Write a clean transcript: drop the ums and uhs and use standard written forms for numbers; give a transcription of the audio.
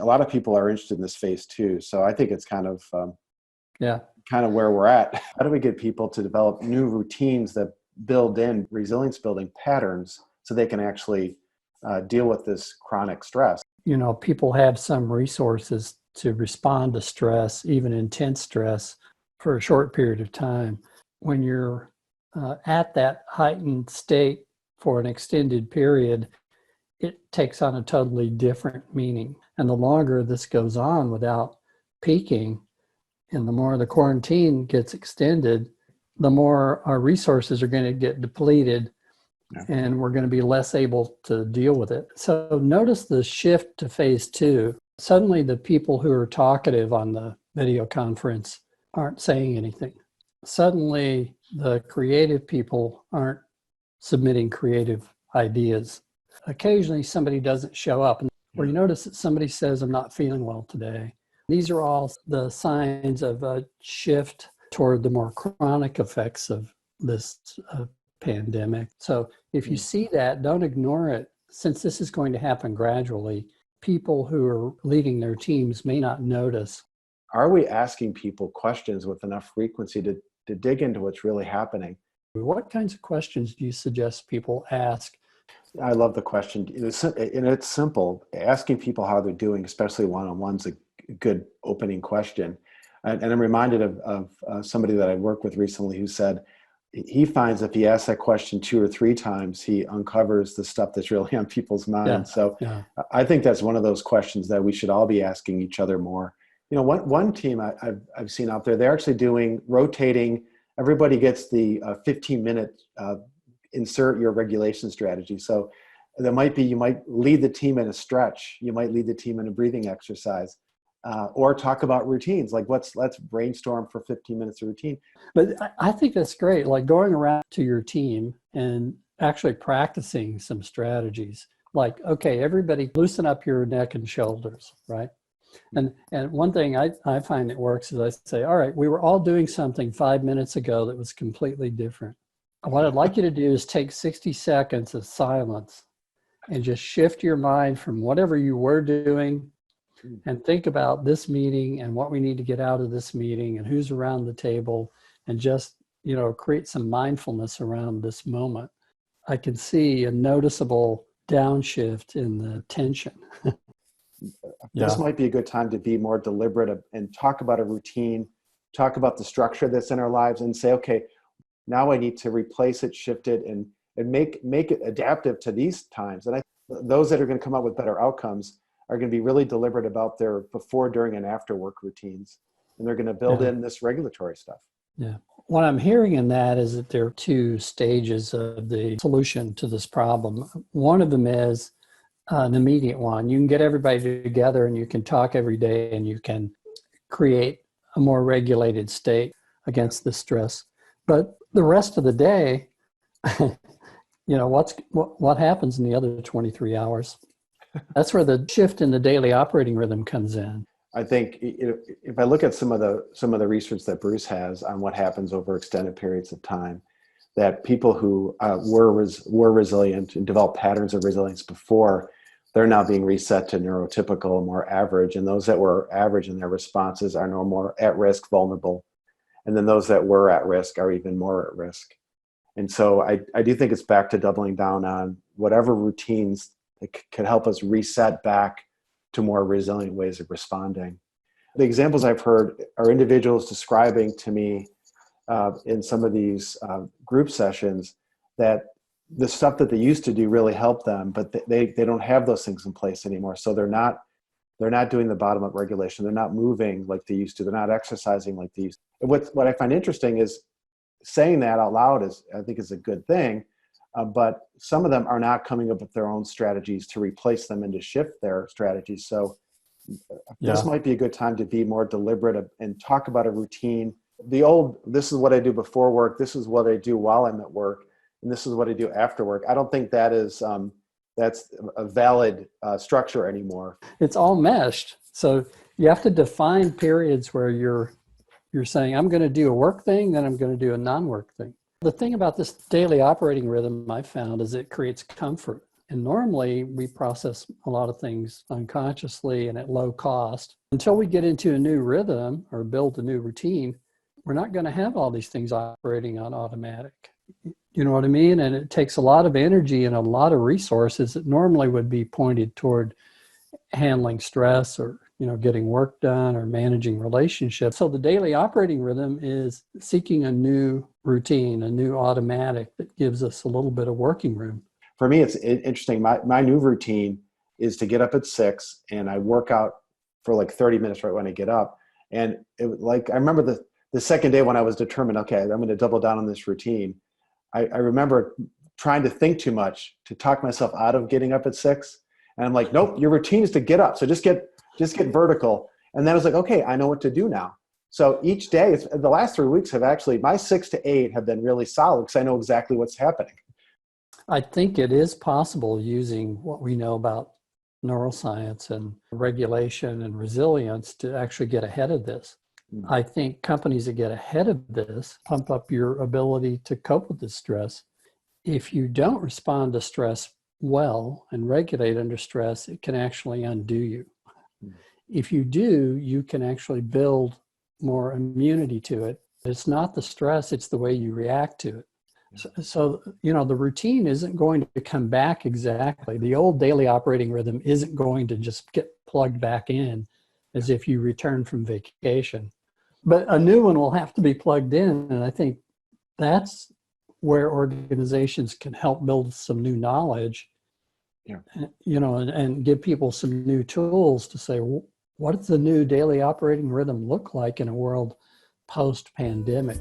a lot of people are interested in this phase two. So I think it's Yeah. kind of where we're at. How do we get people to develop new routines that build in resilience building patterns so they can actually deal with this chronic stress? You know, people have some resources to respond to stress, even intense stress, for a short period of time. When you're at that heightened state for an extended period, it takes on a totally different meaning. And the longer this goes on without peaking, and the more the quarantine gets extended, the more our resources are going to get depleted, and we're going to be less able to deal with it. So notice the shift to phase two. Suddenly the people who are talkative on the video conference aren't saying anything. Suddenly the creative people aren't submitting creative ideas. Occasionally somebody doesn't show up, or you notice that somebody says, I'm not feeling well today. These are all the signs of a shift toward the more chronic effects of this pandemic. So if you see that, don't ignore it. Since this is going to happen gradually, people who are leading their teams may not notice. Are we asking people questions with enough frequency to dig into what's really happening? What kinds of questions do you suggest people ask? I love the question. And it's simple. Asking people how they're doing, especially one-on-one's a good opening question. And I'm reminded of somebody that I worked with recently who said he finds if he asks that question 2 or 3 times, he uncovers the stuff that's really on people's minds. So I think that's one of those questions that we should all be asking each other more. You know, one team I've seen out there, they're actually doing rotating. Everybody gets the 15-minute insert your regulation strategy. So there might be, you might lead the team in a stretch. You might lead the team in a breathing exercise. Or talk about routines, like let's brainstorm for 15 minutes of routine. But I think that's great, like going around to your team and actually practicing some strategies. Like, okay, everybody loosen up your neck and shoulders, right? And one thing I find that works is I say, all right, we were all doing something 5 minutes ago that was completely different. What I'd like you to do is take 60 seconds of silence and just shift your mind from whatever you were doing and think about this meeting and what we need to get out of this meeting and who's around the table, and just, you know, create some mindfulness around this moment. I can see a noticeable downshift in the tension. This might be a good time to be more deliberate and talk about a routine, talk about the structure that's in our lives, and say, okay, now I need to replace it, shift it, and make it adaptive to these times. And those that are going to come up with better outcomes are going to be really deliberate about their before, during, and after work routines. And they're going to build in this regulatory stuff. Yeah. What I'm hearing in that is that there are 2 stages of the solution to this problem. One of them is an immediate one. You can get everybody together and you can talk every day and you can create a more regulated state against the stress. But the rest of the day, you know, what happens in the other 23 hours? That's where the shift in the daily operating rhythm comes in. I think if I look at some of the research that Bruce has on what happens over extended periods of time, that people who were resilient and developed patterns of resilience before, they're now being reset to neurotypical, more average, and those that were average in their responses are no more at risk, vulnerable, and then those that were at risk are even more at risk. And so I do think it's back to doubling down on whatever routines that could help us reset back to more resilient ways of responding. The examples I've heard are individuals describing to me in some of these group sessions that the stuff that they used to do really helped them, but they don't have those things in place anymore. So they're not doing the bottom-up regulation. They're not moving like they used to. They're not exercising like they used to. What I find interesting is saying that out loud I think is a good thing. But some of them are not coming up with their own strategies to replace them and to shift their strategies. So this might be a good time to be more deliberate and talk about a routine. This is what I do before work, this is what I do while I'm at work, and this is what I do after work. I don't think that is that's a valid structure anymore. It's all meshed. So you have to define periods where you're saying, I'm going to do a work thing, then I'm going to do a non-work thing. The thing about this daily operating rhythm I found is it creates comfort. And normally we process a lot of things unconsciously and at low cost. Until we get into a new rhythm or build a new routine, we're not going to have all these things operating on automatic. You know what I mean? And it takes a lot of energy and a lot of resources that normally would be pointed toward handling stress or, getting work done or managing relationships. So the daily operating rhythm is seeking a new routine, a new automatic that gives us a little bit of working room. For me, it's interesting. My new routine is to get up at 6 and I work out for like 30 minutes right when I get up. And I remember the second day when I was determined, okay, I'm going to double down on this routine. I remember trying to think too much to talk myself out of getting up at 6. And I'm like, nope, your routine is to get up. So just get vertical. And then I was like, okay, I know what to do now. So each day, the last 3 weeks have actually, my 6 to 8 have been really solid because I know exactly what's happening. I think it is possible using what we know about neuroscience and regulation and resilience to actually get ahead of this. I think companies that get ahead of this pump up your ability to cope with this stress. If you don't respond to stress well and regulate under stress, it can actually undo you. If you do, you can actually build more immunity to it. It's not the stress, it's the way you react to it. So, the routine isn't going to come back exactly. The old daily operating rhythm isn't going to just get plugged back in as if you return from vacation. But a new one will have to be plugged in. And I think that's where organizations can help build some new knowledge, and give people some new tools to say, well, what does the new daily operating rhythm look like in a world post-pandemic?